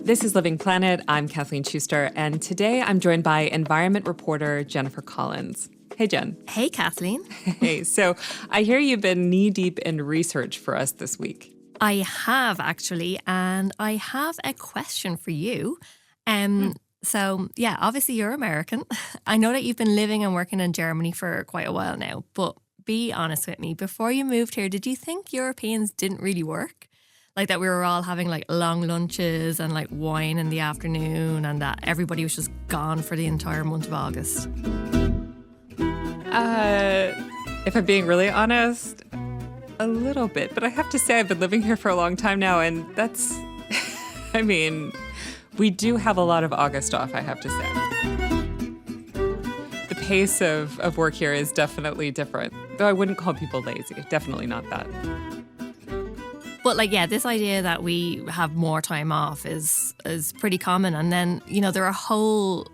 This is Living Planet. I'm Kathleen Schuster, and today I'm joined by environment reporter Jennifer Collins. Hey, Jen. Hey, Kathleen. Hey, so I hear you've been knee-deep in research for us this week. I have, actually, and I have a question for you. So, yeah, obviously you're American. I know that you've been living and working in Germany for quite a while now, but be honest with me. Before you moved here, did you think Europeans didn't really work? Like that we were all having like long lunches and like wine in the afternoon and that everybody was just gone for the entire month of August? If I'm being really honest, a little bit. But I have to say I've been living here for a long time now, and that's, I mean, we do have a lot of August off, I have to say. The pace of work here is definitely different, though I wouldn't call people lazy. Definitely not that. But like, yeah, this idea that we have more time off is pretty common. And then, you know, there are whole,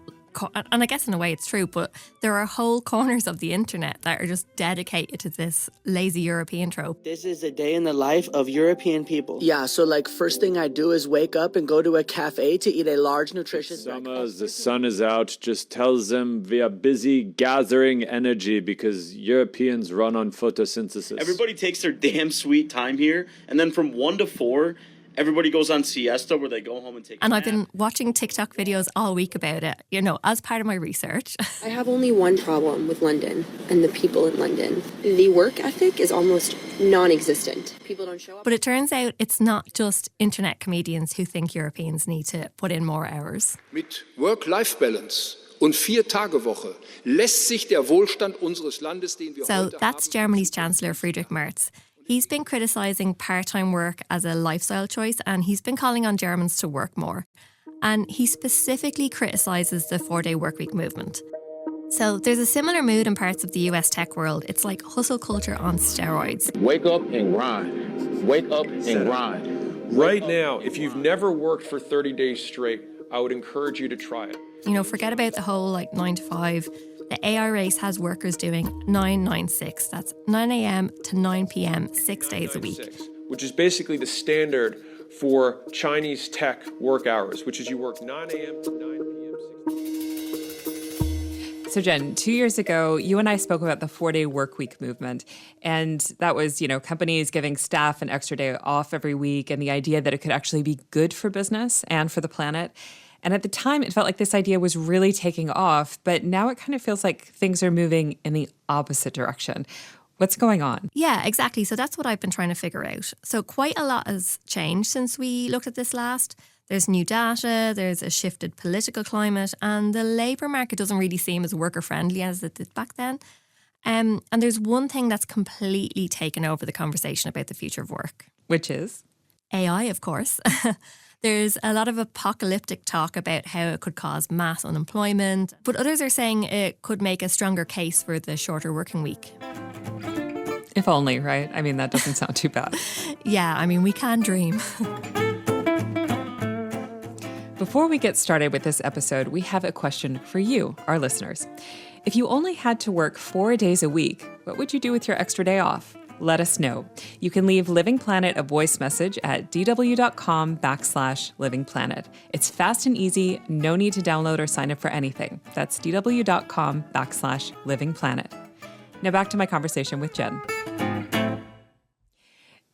and I guess in a way it's true, but there are whole corners of the internet that are just dedicated to this lazy European trope. This is a day in the life of European people. Yeah, so like first thing I do is wake up and go to a cafe to eat a large nutritious breakfast. The sun is out, just tells them we are busy gathering energy because Europeans run on photosynthesis. Everybody takes their damn sweet time here, and then from 1 to 4, everybody goes on siesta where they go home and take a nap. I've been watching TikTok videos all week about it, you know, as part of my research. I have only one problem with London and the people in London. The work ethic is almost non-existent. People don't show up. But it turns out it's not just internet comedians who think Europeans need to put in more hours. Mit Work-Life-Balance und 4-Tage-Woche lässt sich der Wohlstand unseres Landes, den wir So heute that's haben. Germany's Chancellor Friedrich Merz. He's been criticising part-time work as a lifestyle choice, and he's been calling on Germans to work more. And he specifically criticises the 4-day workweek movement. So there's a similar mood in parts of the US tech world. It's like hustle culture on steroids. Wake up and grind. Wake up and grind. Right now, if you've never worked for 30 days straight, I would encourage you to try it. You know, forget about the whole like 9 to 5. The AI race has workers doing 9-9-6. That's 9 a.m. to 9 p.m. 6 days a week. Which is basically the standard for Chinese tech work hours, which is you work 9 a.m. to 9 p.m. So Jen, 2 years ago, you and I spoke about the 4-day workweek movement. And that was, you know, companies giving staff an extra day off every week and the idea that it could actually be good for business and for the planet. And at the time, it felt like this idea was really taking off, but now it kind of feels like things are moving in the opposite direction. What's going on? Yeah, exactly. So that's what I've been trying to figure out. So quite a lot has changed since we looked at this last. There's new data, there's a shifted political climate, and the labour market doesn't really seem as worker-friendly as it did back then. And there's one thing that's completely taken over the conversation about the future of work. Which is? AI, of course. There's a lot of apocalyptic talk about how it could cause mass unemployment, but others are saying it could make a stronger case for the shorter working week. If only, right? I mean, that doesn't sound too bad. Yeah, I mean, we can dream. Before we get started with this episode, we have a question for you, our listeners. If you only had to work 4 days a week, what would you do with your extra day off? Let us know. You can leave Living Planet a voice message at dw.com/livingplanet. It's fast and easy, no need to download or sign up for anything. That's dw.com/livingplanet. Now back to my conversation with Jen.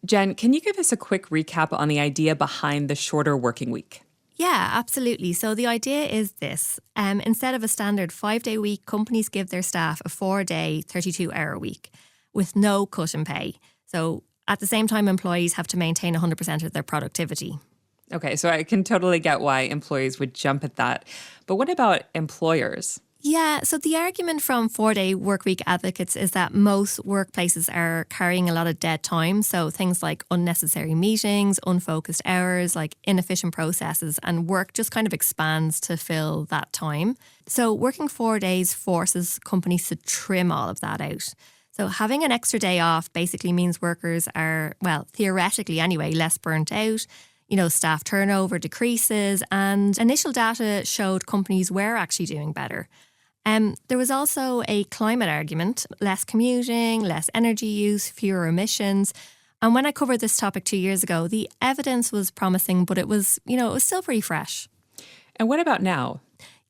Jen, can you give us a quick recap on the idea behind the shorter working week? Yeah, absolutely. So the idea is this. Instead of a standard 5-day week, companies give their staff a 4-day, 32-hour week with no cut in pay. So at the same time, employees have to maintain 100% of their productivity. Okay, so I can totally get why employees would jump at that. But what about employers? Yeah, so the argument from 4-day workweek advocates is that most workplaces are carrying a lot of dead time. So things like unnecessary meetings, unfocused hours, like inefficient processes, and work just kind of expands to fill that time. So working 4 days forces companies to trim all of that out. So having an extra day off basically means workers are, well, theoretically anyway, less burnt out. You know, staff turnover decreases, and initial data showed companies were actually doing better. There was also a climate argument, less commuting, less energy use, fewer emissions. And when I covered this topic 2 years ago, the evidence was promising, but it was still pretty fresh. And what about now?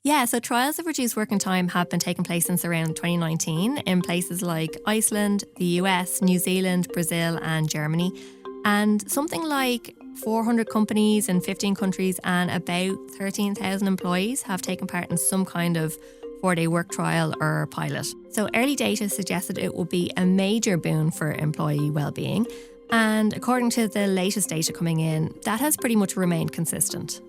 Yeah, so trials of reduced working time have been taking place since around 2019 in places like Iceland, the US, New Zealand, Brazil, and Germany. And something like 400 companies in 15 countries and about 13,000 employees have taken part in some kind of 4-day work trial or pilot. So early data suggested it will be a major boon for employee well-being. And according to the latest data coming in, that has pretty much remained consistent.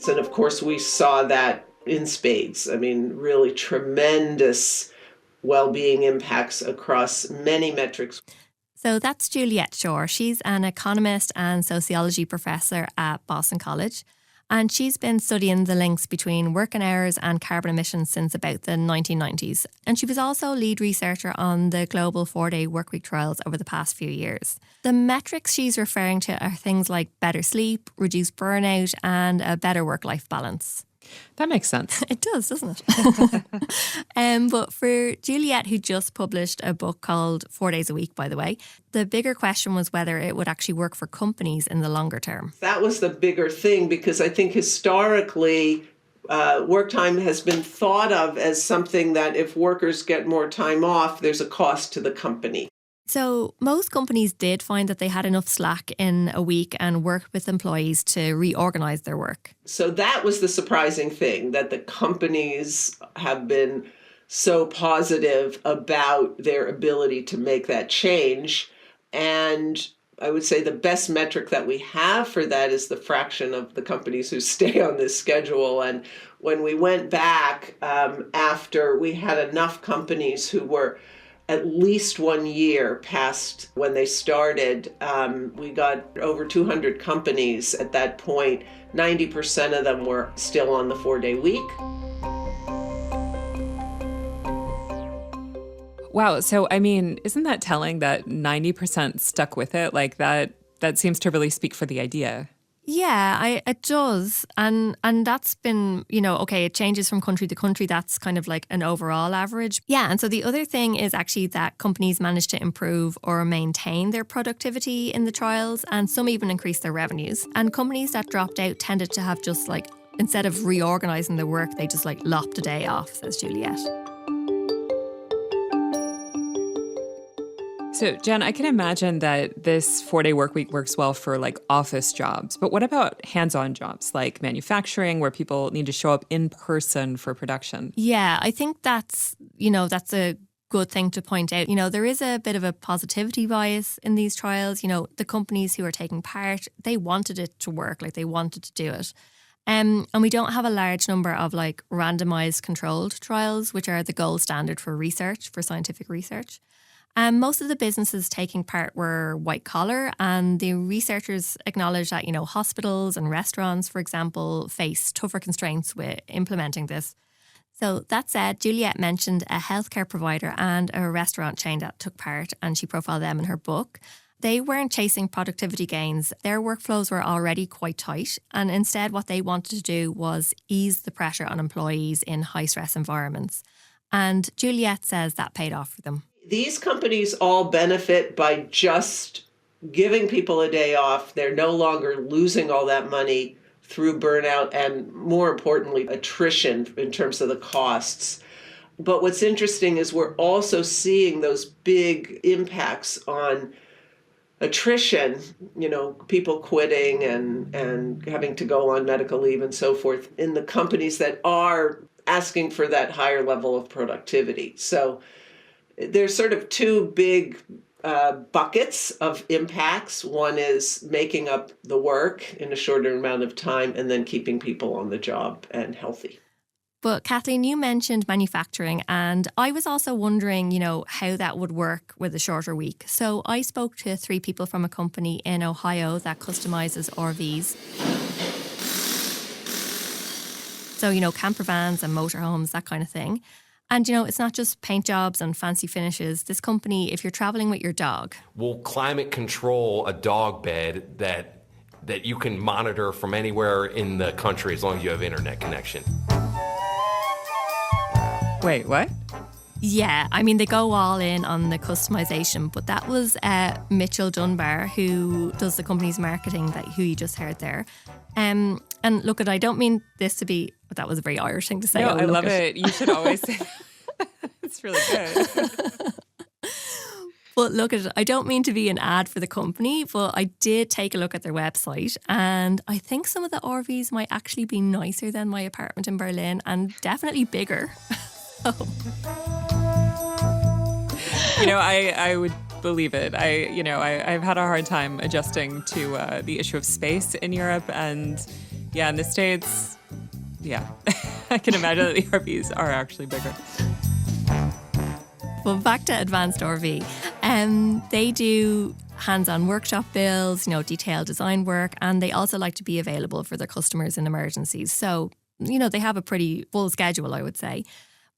And of course, we saw that in spades. I mean, really tremendous well-being impacts across many metrics. So that's Juliet Shore. She's an economist and sociology professor at Boston College. And she's been studying the links between working hours and carbon emissions since about the 1990s. And she was also lead researcher on the global 4-day workweek trials over the past few years. The metrics she's referring to are things like better sleep, reduced burnout, and a better work-life balance. That makes sense. It does, doesn't it? But for Juliet, who just published a book called 4 Days a Week, by the way, the bigger question was whether it would actually work for companies in the longer term. That was the bigger thing, because I think historically, work time has been thought of as something that if workers get more time off, there's a cost to the company. So most companies did find that they had enough slack in a week and worked with employees to reorganize their work. So that was the surprising thing, that the companies have been so positive about their ability to make that change. And I would say the best metric that we have for that is the fraction of the companies who stay on this schedule. And when we went back after we had enough companies who were at least 1 year past when they started, we got over 200 companies at that point. 90% of them were still on the 4-day week. Wow. So, I mean, isn't that telling that 90% stuck with it? Like that seems to really speak for the idea. Yeah, it does. And that's been, okay, it changes from country to country. That's kind of like an overall average. Yeah, and so the other thing is actually that companies managed to improve or maintain their productivity in the trials, and some even increased their revenues. And companies that dropped out tended to have just like, instead of reorganizing their work, they just like lopped a day off, says Juliet. So, Jen, I can imagine that this 4-day work week works well for like office jobs. But what about hands-on jobs like manufacturing, where people need to show up in person for production? Yeah, I think that's a good thing to point out. There is a bit of a positivity bias in these trials. The companies who are taking part, they wanted it to work, like they wanted to do it. And we don't have a large number of like randomized controlled trials, which are the gold standard for research, for scientific research. Most of the businesses taking part were white collar, and the researchers acknowledge that, hospitals and restaurants, for example, face tougher constraints with implementing this. So that said, Juliet mentioned a healthcare provider and a restaurant chain that took part, and she profiled them in her book. They weren't chasing productivity gains. Their workflows were already quite tight, and instead what they wanted to do was ease the pressure on employees in high-stress environments. And Juliet says that paid off for them. These companies all benefit by just giving people a day off. They're no longer losing all that money through burnout and, more importantly, attrition in terms of the costs. But what's interesting is we're also seeing those big impacts on attrition, people quitting and having to go on medical leave and so forth in the companies that are asking for that higher level of productivity. So there's sort of two big buckets of impacts. One is making up the work in a shorter amount of time and then keeping people on the job and healthy. But Kathleen, you mentioned manufacturing, and I was also wondering, how that would work with a shorter week. So I spoke to 3 people from a company in Ohio that customizes RVs. So, camper vans and motorhomes, that kind of thing. And, it's not just paint jobs and fancy finishes. This company, if you're traveling with your dog, will climate control a dog bed that you can monitor from anywhere in the country as long as you have internet connection. Wait, what? Yeah, I mean, they go all in on the customization, but that was Mitchell Dunbar, who does the company's marketing, who you just heard there. And look, I don't mean this to be, that was a very Irish thing to say. No, I love it. You should always say that. It's really good. But look, I don't mean to be an ad for the company, but I did take a look at their website, and I think some of the RVs might actually be nicer than my apartment in Berlin, and definitely bigger. I would believe it. I've had a hard time adjusting to the issue of space in Europe, and in the States, I can imagine that the RVs are actually bigger. Well, back to Advanced RV. They do hands-on workshop builds, detailed design work, and they also like to be available for their customers in emergencies. So, they have a pretty full schedule, I would say.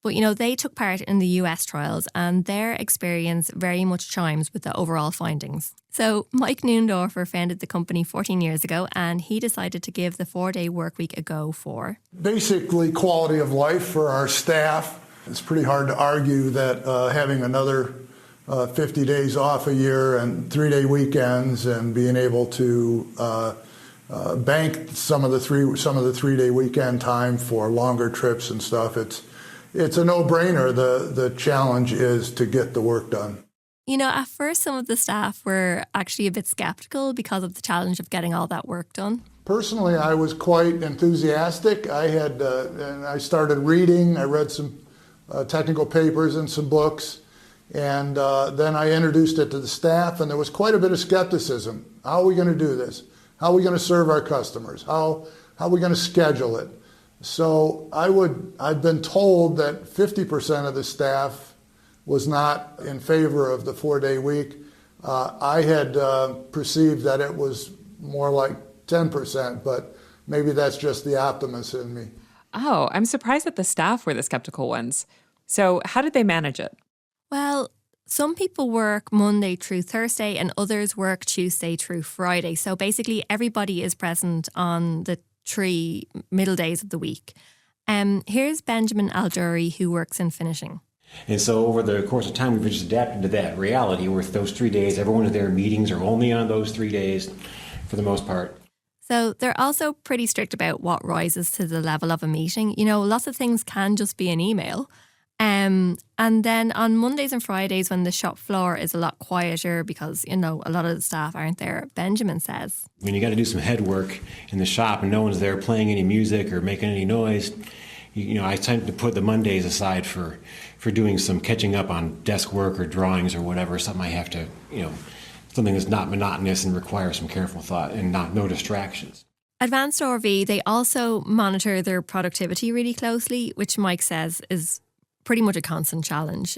But, they took part in the US trials, and their experience very much chimes with the overall findings. So Mike Neundorfer founded the company 14 years ago, and he decided to give the 4-day workweek a go for basically quality of life for our staff. It's pretty hard to argue that having another 50 days off a year and 3-day weekends and being able to bank some of the 3-day weekend time for longer trips and stuff, it's a no-brainer. The challenge is to get the work done. At first some of the staff were actually a bit skeptical because of the challenge of getting all that work done. Personally, I was quite enthusiastic. And I started reading. I read some technical papers and some books, and then I introduced it to the staff, and there was quite a bit of skepticism. How are we going to do this? How are we going to serve our customers? How are we going to schedule it? So I've been told that 50% of the staff was not in favor of the 4-day week. I had perceived that it was more like 10%, but maybe that's just the optimist in me. Oh, I'm surprised that the staff were the skeptical ones. So how did they manage it? Well, some people work Monday through Thursday and others work Tuesday through Friday. So basically everybody is present on the 3 middle days of the week. Here's Benjamin Alduri, who works in finishing. And so over the course of time, we've just adapted to that reality where those 3 days, everyone at their meetings are only on those 3 days for the most part. So they're also pretty strict about what rises to the level of a meeting. Lots of things can just be an email. And then on Mondays and Fridays, when the shop floor is a lot quieter because, a lot of the staff aren't there, Benjamin says, when you got to do some head work in the shop and no one's there playing any music or making any noise, I tend to put the Mondays aside for doing some catching up on desk work or drawings or whatever, something I have to, something that's not monotonous and requires some careful thought and no distractions. Advanced RV, they also monitor their productivity really closely, which Mike says is pretty much a constant challenge.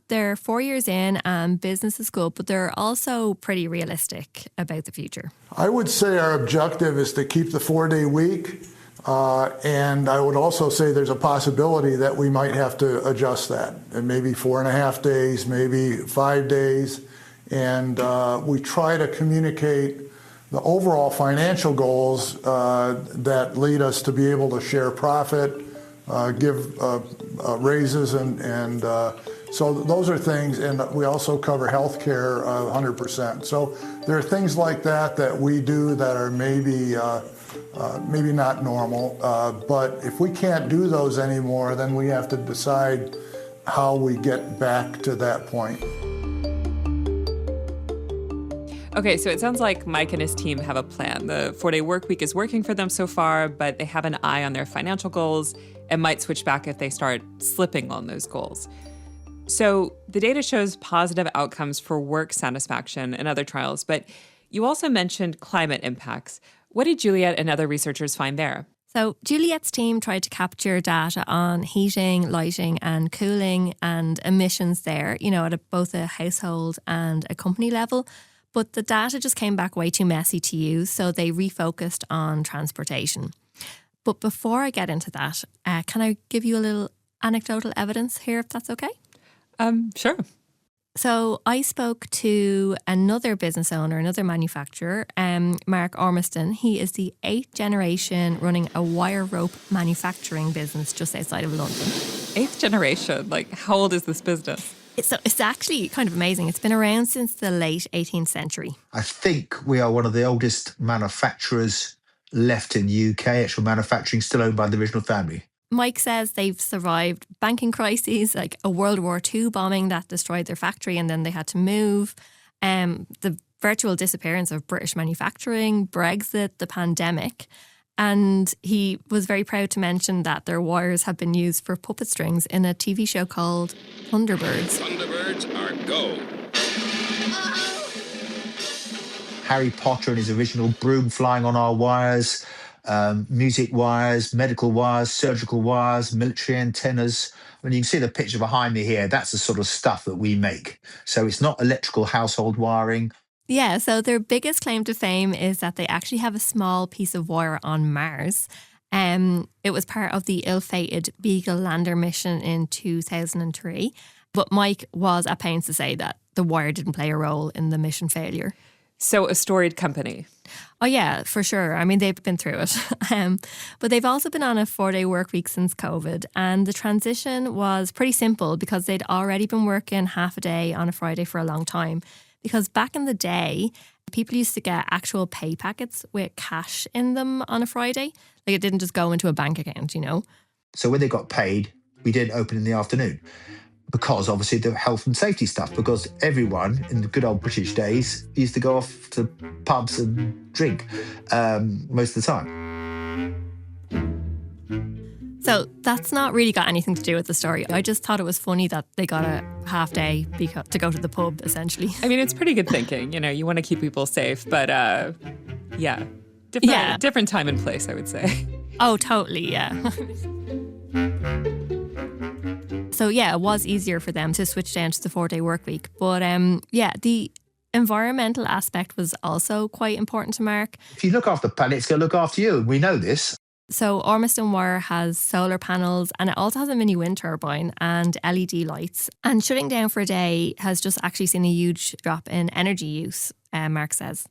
They're 4 years in and business is good, but they're also pretty realistic about the future. I would say our objective is to keep the 4-day week. And I would also say there's a possibility that we might have to adjust that. And maybe 4.5 days, maybe 5 days. And we try to communicate the overall financial goals that lead us to be able to share profit, give raises, and so those are things, and we also cover health care 100%. So there are things like that we do that are maybe not normal, but if we can't do those anymore, then we have to decide how we get back to that point. Okay, so it sounds like Mike and his team have a plan. The 4-day work week is working for them so far, but they have an eye on their financial goals and might switch back if they start slipping on those goals. So the data shows positive outcomes for work satisfaction in other trials, but you also mentioned climate impacts. What did Juliet and other researchers find there? So Juliet's team tried to capture data on heating, lighting and cooling and emissions there, at both a household and a company level. But the data just came back way too messy to use, so they refocused on transportation. But before I get into that, can I give you a little anecdotal evidence here, if that's okay? Sure. So I spoke to another business owner, another manufacturer, Mark Ormiston. He is the 8th generation running a wire rope manufacturing business just outside of London. 8th generation. Like, how old is this business? It's actually kind of amazing. It's been around since the late 18th century. I think we are one of the oldest manufacturers left in the UK. Actual manufacturing still owned by the original family. Mike says they've survived banking crises, like a World War II bombing that destroyed their factory and then they had to move. The virtual disappearance of British manufacturing, Brexit, the pandemic. And he was very proud to mention that their wires have been used for puppet strings in a TV show called Thunderbirds. Thunderbirds are go. Harry Potter and his original broom flying on our wires, music wires, medical wires, surgical wires, military antennas. I mean, you can see the picture behind me here. That's the sort of stuff that we make. So it's not electrical household wiring. Yeah, so their biggest claim to fame is that they actually have a small piece of wire on Mars. It was part of the ill-fated Beagle lander mission in 2003. But Mike was at pains to say that the wire didn't play a role in the mission failure. So a storied company. Oh, yeah, for sure. I mean, they've been through it. But they've also been on a 4-day work week since COVID. And the transition was pretty simple because they'd already been working half a day on a Friday for a long time. Because back in the day, people used to get actual pay packets with cash in them on a Friday. Like it didn't just go into a bank account, you know. So when they got paid, we didn't open in the afternoon. Because obviously the health and safety stuff, because everyone in the good old British days used to go off to pubs and drink most of the time. So that's not really got anything to do with the story. I just thought it was funny that they got a half day to go to the pub, essentially. I mean, it's pretty good thinking. You know, you want to keep people safe, but different time and place, I would say. Oh, totally, yeah. So yeah, it was easier for them to switch down to the 4-day work week. But the environmental aspect was also quite important to Mark. If you look after the planet, it's going to look after you. We know this. So Ormiston Wire has solar panels and it also has a mini wind turbine and LED lights. And shutting down for a day has just actually seen a huge drop in energy use, Mark says.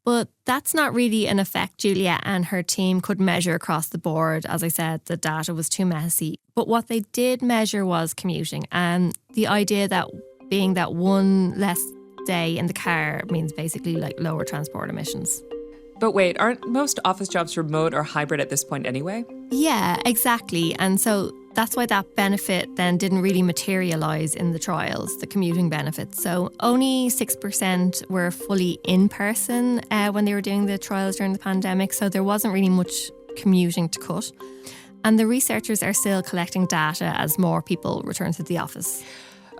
But that's not really an effect Juliet and her team could measure across the board. As I said, the data was too messy. But what they did measure was commuting, and the idea that being that one less day in the car means basically like lower transport emissions. But wait, aren't most office jobs remote or hybrid at this point anyway? Yeah, exactly. And so that's why that benefit then didn't really materialise in the trials, the commuting benefits. So only 6% were fully in person when they were doing the trials during the pandemic. So there wasn't really much commuting to cut. And the researchers are still collecting data as more people return to the office.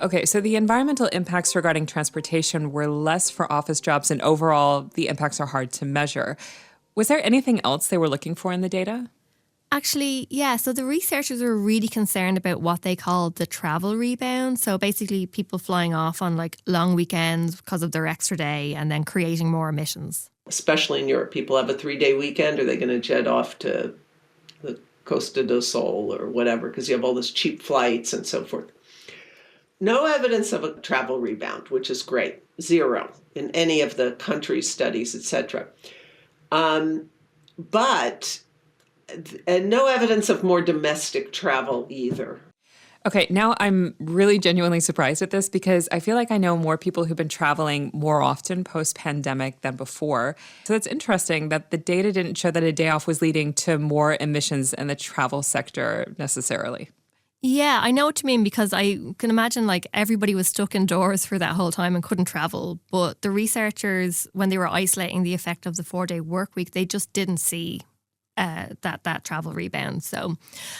Okay, so the environmental impacts regarding transportation were less for office jobs, and overall, the impacts are hard to measure. Was there anything else they were looking for in the data? Actually, yeah. So the researchers were really concerned about what they called the travel rebound. So basically people flying off on like long weekends because of their extra day and then creating more emissions. Especially in Europe, people have a 3-day weekend. Are they going to jet off to the Costa del Sol or whatever because you have all those cheap flights and so forth? No evidence of a travel rebound, which is great. 0 in any of the country studies, etc. But no evidence of more domestic travel either. Okay, now I'm really genuinely surprised at this because I feel like I know more people who've been traveling more often post-pandemic than before. So it's interesting that the data didn't show that a day off was leading to more emissions in the travel sector necessarily. Yeah, I know what you mean because I can imagine like everybody was stuck indoors for that whole time and couldn't travel. But the researchers, when they were isolating the effect of the 4-day work week, they just didn't see that travel rebound. So,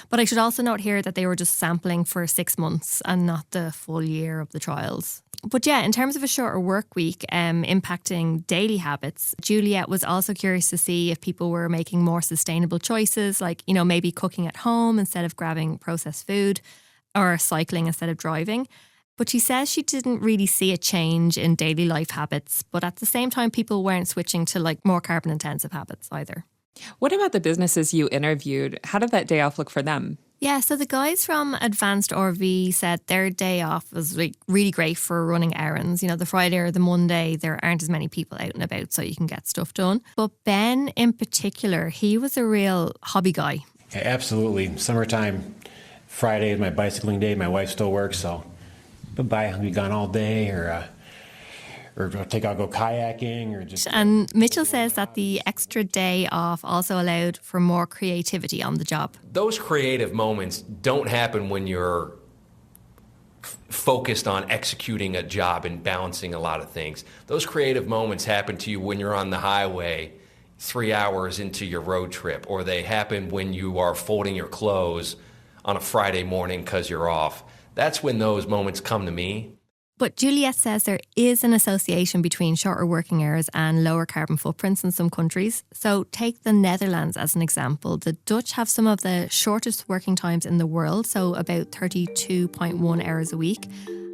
but I should also note here that they were just sampling for 6 months and not the full year of the trials. But yeah, in terms of a shorter work week impacting daily habits, Juliet was also curious to see if people were making more sustainable choices, like, you know, maybe cooking at home instead of grabbing processed food or cycling instead of driving. But she says she didn't really see a change in daily life habits, but at the same time, people weren't switching to like more carbon intensive habits either. What about the businesses you interviewed? How did that day off look for them? Yeah, so the guys from Advanced RV said their day off was like really great for running errands. You know, the Friday or the Monday, there aren't as many people out and about, so you can get stuff done. But Ben in particular, he was a real hobby guy. Yeah, absolutely. Summertime Friday is my bicycling day. My wife still works, so bye-bye. I'll be gone all day, or I'll go kayaking, or just... And Mitchell says that the extra day off also allowed for more creativity on the job. Those creative moments don't happen when you're focused on executing a job and balancing a lot of things. Those creative moments happen to you when you're on the highway 3 hours into your road trip, or they happen when you are folding your clothes on a Friday morning because you're off. That's when those moments come to me. But Juliette says there is an association between shorter working hours and lower carbon footprints in some countries. So take the Netherlands as an example. The Dutch have some of the shortest working times in the world, so about 32.1 hours a week.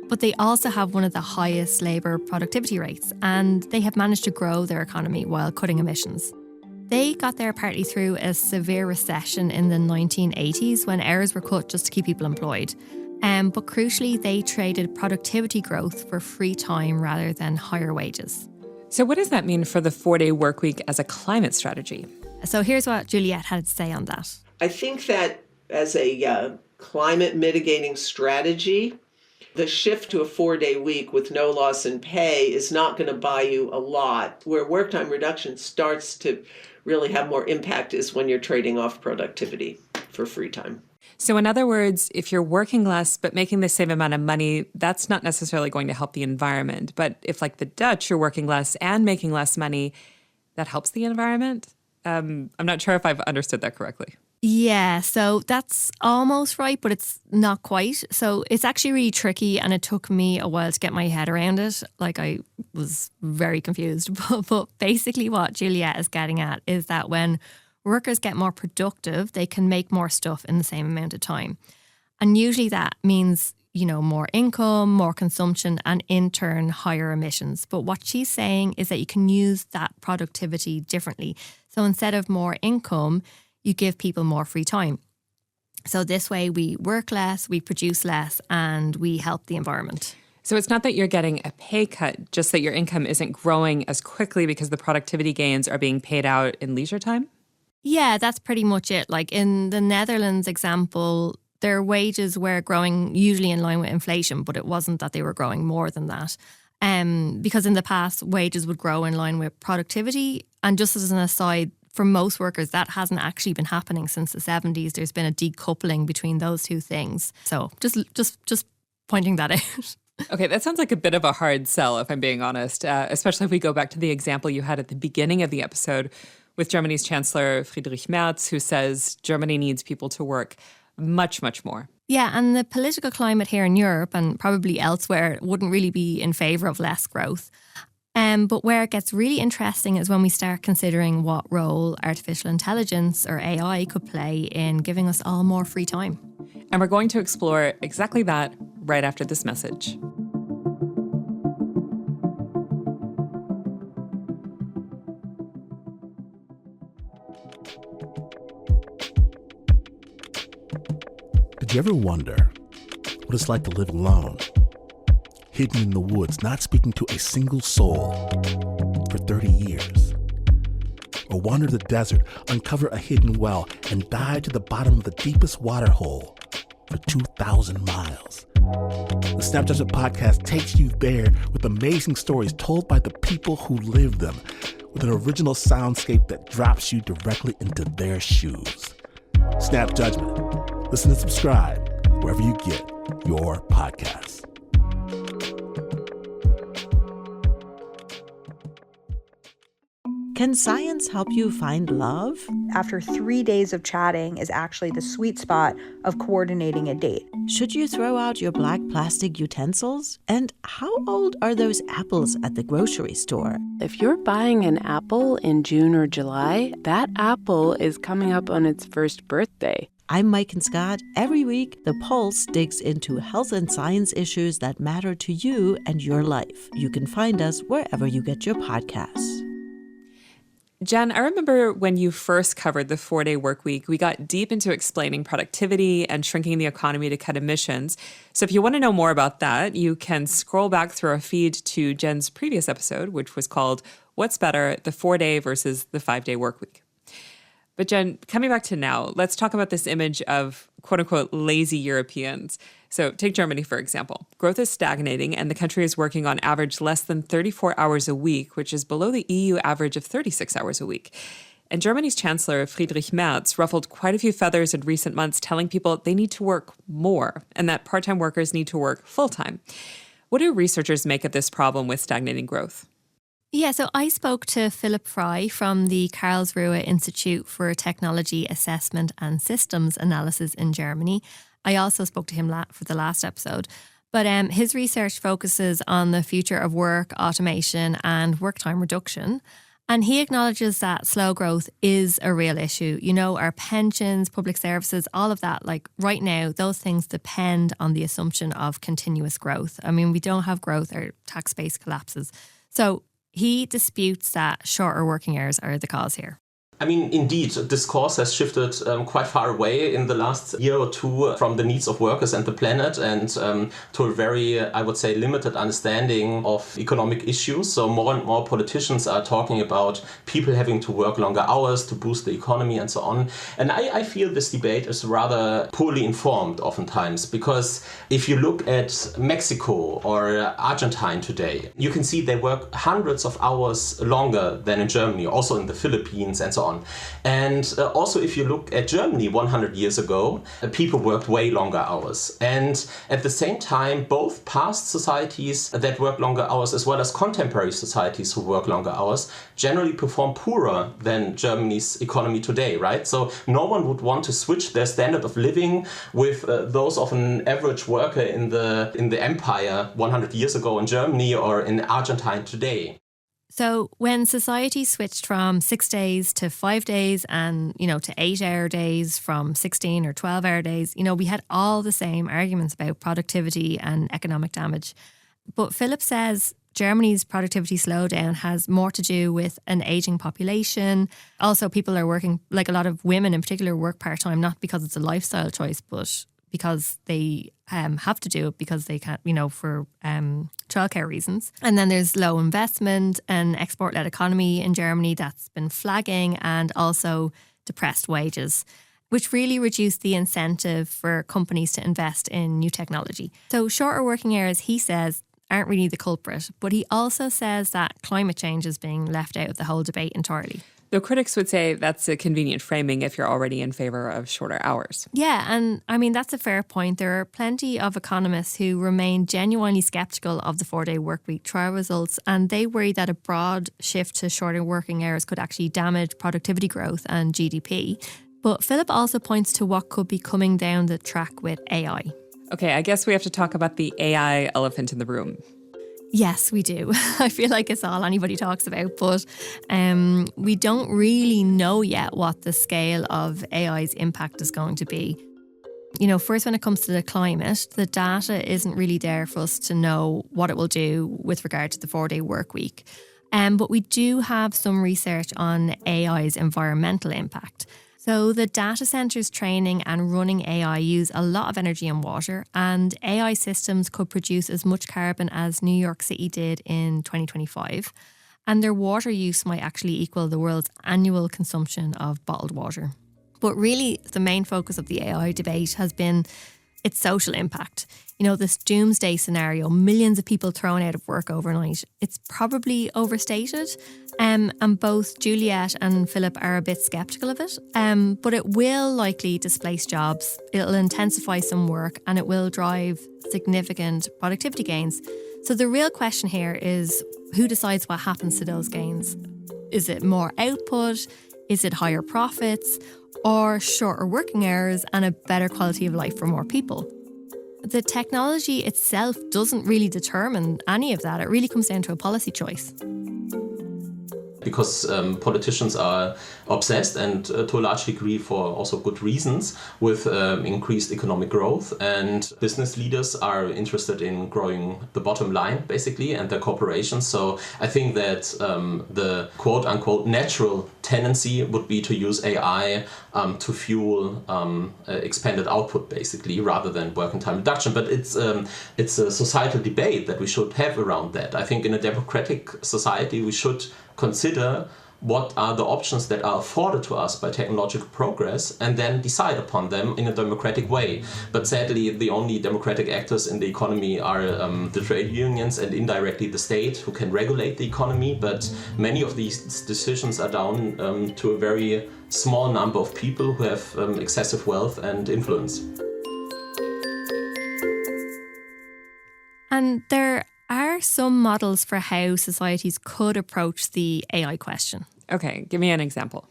But they also have one of the highest labour productivity rates, and they have managed to grow their economy while cutting emissions. They got there partly through a severe recession in the 1980s when hours were cut just to keep people employed. But crucially, they traded productivity growth for free time rather than higher wages. So what does that mean for the 4-day work week as a climate strategy? So here's what Juliette had to say on that. I think that as a climate mitigating strategy, the shift to a 4-day week with no loss in pay is not going to buy you a lot. Where work time reduction starts to really have more impact is when you're trading off productivity for free time. So in other words, if you're working less but making the same amount of money, that's not necessarily going to help the environment. But if, like the Dutch, you're working less and making less money, that helps the environment? I'm not sure if I've understood that correctly. Yeah, so that's almost right, but it's not quite. So it's actually really tricky, and it took me a while to get my head around it. Like, I was very confused. But basically what Juliette is getting at is that when workers get more productive, they can make more stuff in the same amount of time. And usually that means, more income, more consumption, and in turn, higher emissions. But what she's saying is that you can use that productivity differently. So instead of more income, you give people more free time. So this way we work less, we produce less, and we help the environment. So it's not that you're getting a pay cut, just that your income isn't growing as quickly because the productivity gains are being paid out in leisure time? Yeah, that's pretty much it. Like in the Netherlands example, their wages were growing usually in line with inflation, but it wasn't that they were growing more than that. Because in the past, wages would grow in line with productivity. And just as an aside, for most workers, that hasn't actually been happening since the 70s. There's been a decoupling between those two things. So just pointing that out. Okay, that sounds like a bit of a hard sell, if I'm being honest, especially if we go back to the example you had at the beginning of the episode with Germany's Chancellor Friedrich Merz, who says Germany needs people to work much, much more. Yeah, and the political climate here in Europe and probably elsewhere wouldn't really be in favour of less growth. But where it gets really interesting is when we start considering what role artificial intelligence or AI could play in giving us all more free time. And we're going to explore exactly that right after this message. Did you ever wonder what it's like to live alone, hidden in the woods, not speaking to a single soul for 30 years? Or wander the desert, uncover a hidden well, and dive to the bottom of the deepest water hole for 2,000 miles? The Snap Judgment Podcast takes you there with amazing stories told by the people who live them, with an original soundscape that drops you directly into their shoes. Snap Judgment. Listen and subscribe wherever you get your podcasts. Can science help you find love? After 3 days of chatting is actually the sweet spot of coordinating a date. Should you throw out your black plastic utensils? And how old are those apples at the grocery store? If you're buying an apple in June or July, that apple is coming up on its first birthday. I'm Mike and Scott. Every week, The Pulse digs into health and science issues that matter to you and your life. You can find us wherever you get your podcasts. Jen, I remember when you first covered the 4-day work week, we got deep into explaining productivity and shrinking the economy to cut emissions. So if you want to know more about that, you can scroll back through our feed to Jen's previous episode, which was called What's Better, the 4-day versus the 5-day work week. But Jen, coming back to now, let's talk about this image of quote unquote lazy Europeans. So take Germany, for example. Growth is stagnating and the country is working on average less than 34 hours a week, which is below the EU average of 36 hours a week. And Germany's chancellor, Friedrich Merz, ruffled quite a few feathers in recent months, telling people they need to work more and that part-time workers need to work full-time. What do researchers make of this problem with stagnating growth? Yeah, so I spoke to Philipp Frey from the Karlsruhe Institute for Technology Assessment and Systems Analysis in Germany. I also spoke to him for the last episode. But his research focuses on the future of work, automation and work time reduction. And he acknowledges that slow growth is a real issue. You know, our pensions, public services, all of that, like right now, those things depend on the assumption of continuous growth. I mean, we don't have growth, our tax base collapses. So he disputes that shorter working hours are the cause here. I mean, indeed, discourse has shifted quite far away in the last year or two from the needs of workers and the planet and to a very, I would say, limited understanding of economic issues. So more and more politicians are talking about people having to work longer hours to boost the economy and so on. And I feel this debate is rather poorly informed oftentimes, because if you look at Mexico or Argentina today, you can see they work hundreds of hours longer than in Germany, also in the Philippines and so on. And also if you look at Germany 100 years ago, people worked way longer hours. And at the same time, both past societies that work longer hours as well as contemporary societies who work longer hours generally perform poorer than Germany's economy today, right? So no one would want to switch their standard of living with those of an average worker in the empire 100 years ago in Germany or in Argentina today. So when society switched from 6 days to 5 days and, you know, to 8-hour days from 16 or 12-hour days, you know, we had all the same arguments about productivity and economic damage. But Philipp says Germany's productivity slowdown has more to do with an aging population. Also, people are working, like a lot of women in particular, work part-time, not because it's a lifestyle choice, but because they have to do it because they can't, you know, for childcare reasons. And then there's low investment and export-led economy in Germany that's been flagging, and also depressed wages, which really reduced the incentive for companies to invest in new technology. So shorter working hours, he says, aren't really the culprit, but he also says that climate change is being left out of the whole debate entirely. Though critics would say that's a convenient framing if you're already in favor of shorter hours. Yeah, and I mean, that's a fair point. There are plenty of economists who remain genuinely sceptical of the 4-day workweek trial results, and they worry that a broad shift to shorter working hours could actually damage productivity growth and GDP. But Philipp also points to what could be coming down the track with AI. Okay, I guess we have to talk about the AI elephant in the room. Yes, we do. I feel like it's all anybody talks about, but we don't really know yet what the scale of AI's impact is going to be. You know, first, when it comes to the climate, the data isn't really there for us to know what it will do with regard to the 4-day work week. But we do have some research on AI's environmental impact. So the data centres training and running AI use a lot of energy and water, and AI systems could produce as much carbon as New York City did in 2025. And their water use might actually equal the world's annual consumption of bottled water. But really, the main focus of the AI debate has been its social impact. You know, this doomsday scenario, millions of people thrown out of work overnight, it's probably overstated. And both Juliet and Philipp are a bit sceptical of it. But it will likely displace jobs, it'll intensify some work, and it will drive significant productivity gains. So the real question here is, who decides what happens to those gains? Is it more output? Is it higher profits? Or shorter working hours and a better quality of life for more people? The technology itself doesn't really determine any of that. It really comes down to a policy choice. Because politicians are obsessed, and to a large degree for also good reasons, with increased economic growth, and business leaders are interested in growing the bottom line basically and their corporations. So I think that the quote unquote natural tendency would be to use AI to fuel expanded output basically, rather than working time reduction. But it's a societal debate that we should have around that. I think in a democratic society we should consider what are the options that are afforded to us by technological progress, and then decide upon them in a democratic way. But sadly, the only democratic actors in the economy are the trade unions and indirectly the state, who can regulate the economy. But many of these decisions are down to a very small number of people who have excessive wealth and influence. And there are some models for how societies could approach the AI question. Okay, give me an example.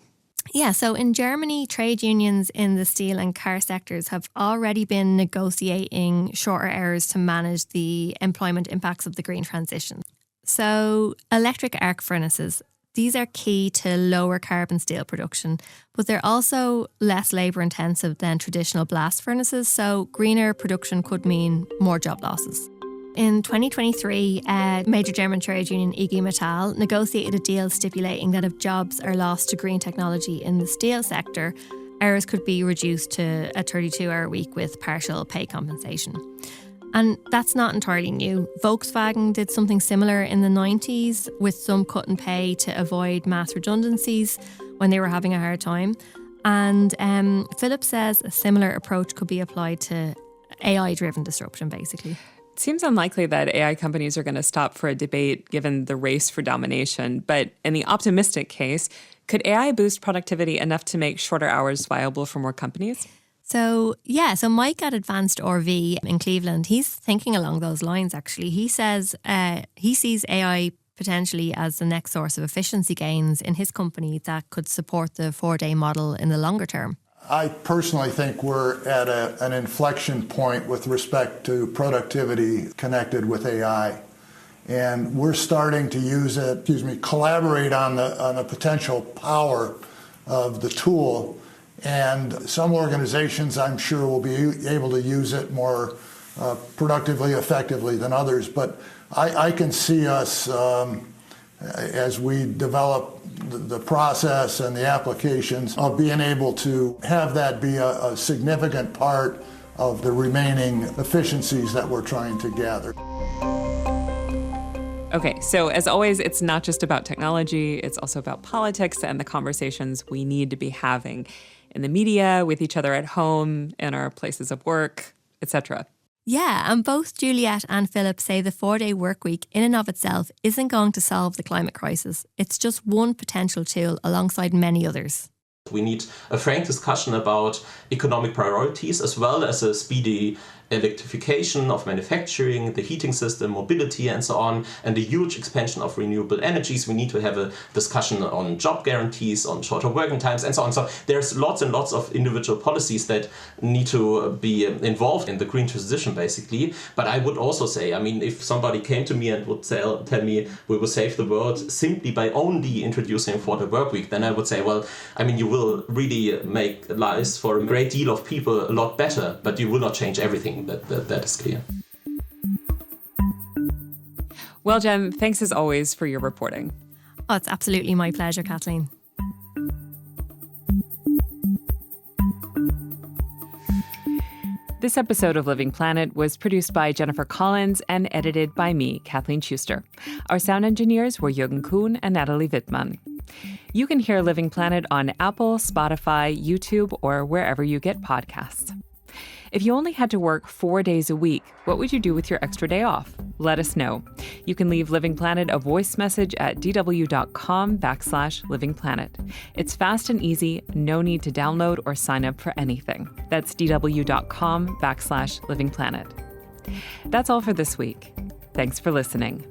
Yeah, so in Germany, trade unions in the steel and car sectors have already been negotiating shorter hours to manage the employment impacts of the green transition. So electric arc furnaces, these are key to lower carbon steel production, but they're also less labour intensive than traditional blast furnaces, so greener production could mean more job losses. In 2023, major German trade union IG Metall negotiated a deal stipulating that if jobs are lost to green technology in the steel sector, hours could be reduced to a 32-hour week with partial pay compensation. And that's not entirely new. Volkswagen did something similar in the 90s with some cut in pay to avoid mass redundancies when they were having a hard time. And Philips says a similar approach could be applied to AI-driven disruption, basically. It seems unlikely that AI companies are going to stop for a debate given the race for domination. But in the optimistic case, could AI boost productivity enough to make shorter hours viable for more companies? So Mike at Advanced RV in Cleveland, he's thinking along those lines, actually. He says he sees AI potentially as the next source of efficiency gains in his company that could support the 4-day model in the longer term. I personally think we're at an inflection point with respect to productivity connected with AI. And we're starting to use it, collaborate on the potential power of the tool. And some organizations, I'm sure, will be able to use it more productively, effectively than others. But I can see us, as we develop the process and the applications, of being able to have that be a significant part of the remaining efficiencies that we're trying to gather. Okay, so as always, it's not just about technology, it's also about politics and the conversations we need to be having in the media, with each other at home, in our places of work, etc. Yeah, and both Juliet and Philip say the 4-day work week in and of itself isn't going to solve the climate crisis. It's just one potential tool alongside many others. We need a frank discussion about economic priorities, as well as a speedy electrification of manufacturing, the heating system, mobility, and so on, and the huge expansion of renewable energies. We need to have a discussion on job guarantees, on shorter working times, and so on. So there's lots and lots of individual policies that need to be involved in the green transition, basically. But I would also say, if somebody came to me and would tell me we will save the world simply by only introducing a 4-day work week, then I would say, you will really make lives for a great deal of people a lot better, but you will not change everything. That is clear. Well, Jen, thanks as always for your reporting. Oh, it's absolutely my pleasure, Kathleen. This episode of Living Planet was produced by Jennifer Collins and edited by me, Kathleen Schuster. Our sound engineers were Jürgen Kuhn and Natalie Wittmann. You can hear Living Planet on Apple, Spotify, YouTube, or wherever you get podcasts. If you only had to work 4 days a week, what would you do with your extra day off? Let us know. You can leave Living Planet a voice message at dw.com/livingplanet. It's fast and easy, no need to download or sign up for anything. That's dw.com/livingplanet. That's all for this week. Thanks for listening.